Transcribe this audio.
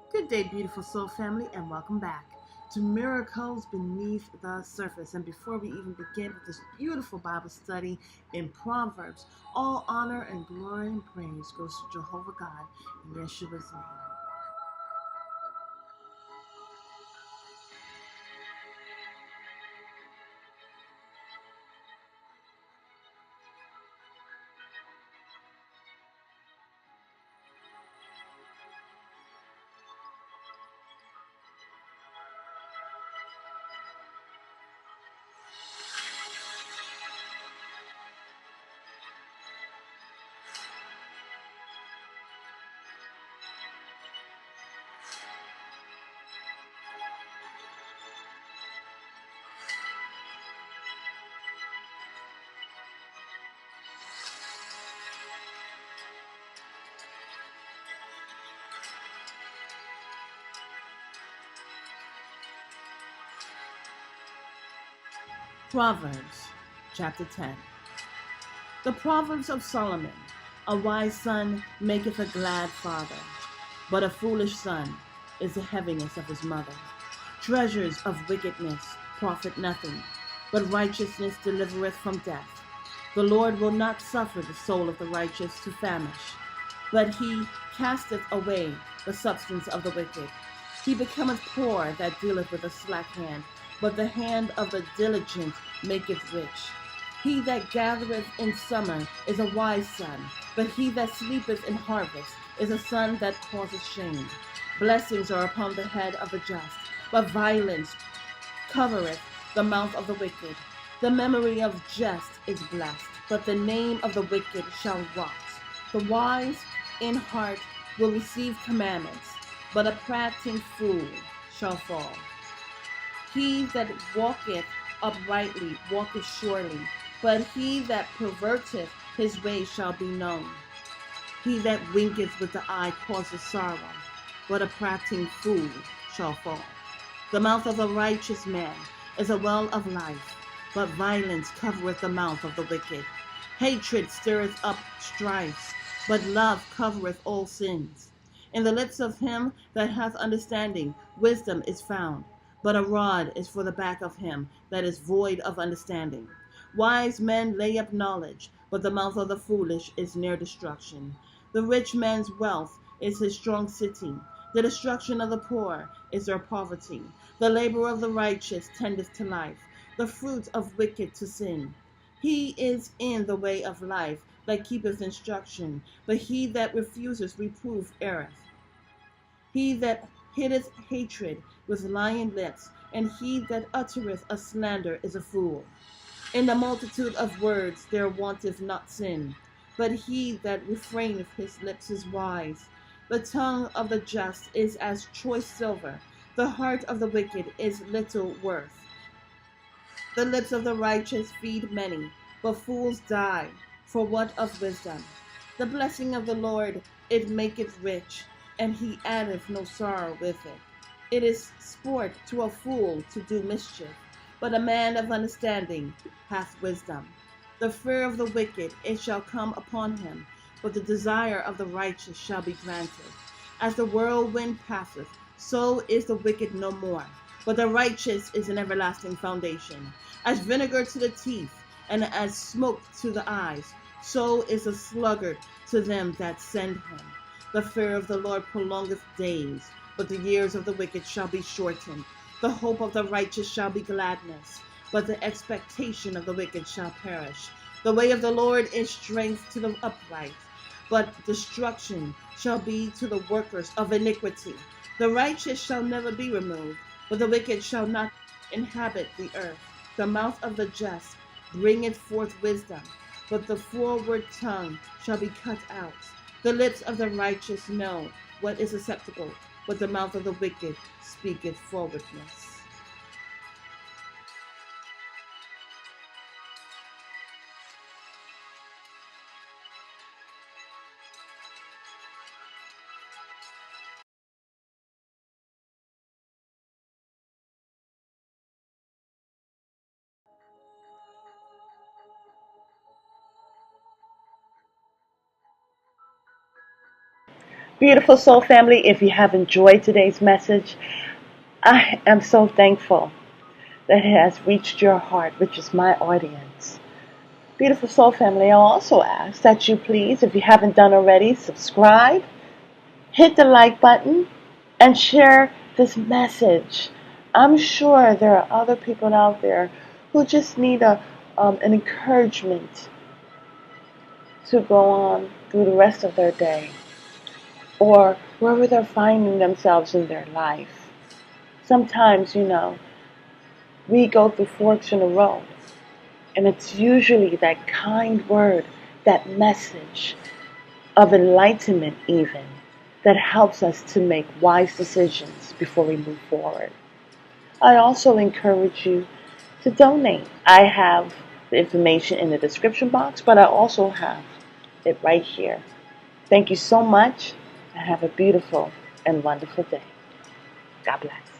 Good day, beautiful soul family, and welcome back to Miracles Beneath the Surface. And before we even begin with this beautiful Bible study in Proverbs, all honor and glory and praise goes to Jehovah God in Yeshua's name. Proverbs chapter 10. The Proverbs of Solomon. A wise son maketh a glad father, but a foolish son is the heaviness of his mother. Treasures of wickedness profit nothing, but righteousness delivereth from death. The Lord will not suffer the soul of the righteous to famish, but he casteth away the substance of the wicked. He becometh poor that dealeth with a slack hand, but the hand of the diligent maketh rich. He that gathereth in summer is a wise son, but he that sleepeth in harvest is a son that causeth shame. Blessings are upon the head of the just, but violence covereth the mouth of the wicked. The memory of just is blessed, but the name of the wicked shall rot. The wise in heart will receive commandments, but a prating fool shall fall. He that walketh uprightly walketh surely, but he that perverteth his way shall be known. He that winketh with the eye causeth sorrow, but a prating fool shall fall. The mouth of a righteous man is a well of life, but violence covereth the mouth of the wicked. Hatred stirreth up strife, but love covereth all sins. In the lips of him that hath understanding wisdom is found, but a rod is for the back of him that is void of understanding. Wise men lay up knowledge, but the mouth of the foolish is near destruction. The rich man's wealth is his strong city. The destruction of the poor is their poverty. The labor of the righteous tendeth to life, the fruit of wicked to sin. He is in the way of life that keepeth instruction, but he that refuseth reproof erreth. He that hiddeth hatred with lying lips, and he that uttereth a slander is a fool. In the multitude of words there wanteth not sin, but he that refraineth his lips is wise. The tongue of the just is as choice silver, the heart of the wicked is little worth. The lips of the righteous feed many, but fools die for want of wisdom. The blessing of the Lord, it maketh rich, and he addeth no sorrow with it. It is sport to a fool to do mischief, but a man of understanding hath wisdom. The fear of the wicked, it shall come upon him, but the desire of the righteous shall be granted. As the whirlwind passeth, so is the wicked no more, but the righteous is an everlasting foundation. As vinegar to the teeth, and as smoke to the eyes, so is a sluggard to them that send him. The fear of the Lord prolongeth days, but the years of the wicked shall be shortened. The hope of the righteous shall be gladness, but the expectation of the wicked shall perish. The way of the Lord is strength to the upright, but destruction shall be to the workers of iniquity. The righteous shall never be removed, but the wicked shall not inhabit the earth. The mouth of the just bringeth forth wisdom, but the forward tongue shall be cut out. The lips of the righteous know what is acceptable, but the mouth of the wicked speaketh forwardness. Beautiful soul family, if you have enjoyed today's message, I am so thankful that it has reached your heart, which is my audience. Beautiful soul family, I'll also ask that you please, if you haven't done already, subscribe, hit the like button, and share this message. I'm sure there are other people out there who just need an encouragement to go on through the rest of their day, or wherever they're finding themselves in their life. Sometimes, we go through forks in the road, and it's usually that kind word, that message of enlightenment even, that helps us to make wise decisions before we move forward. I also encourage you to donate. I have the information in the description box, but I also have it right here. Thank you so much, and have a beautiful and wonderful day. God bless.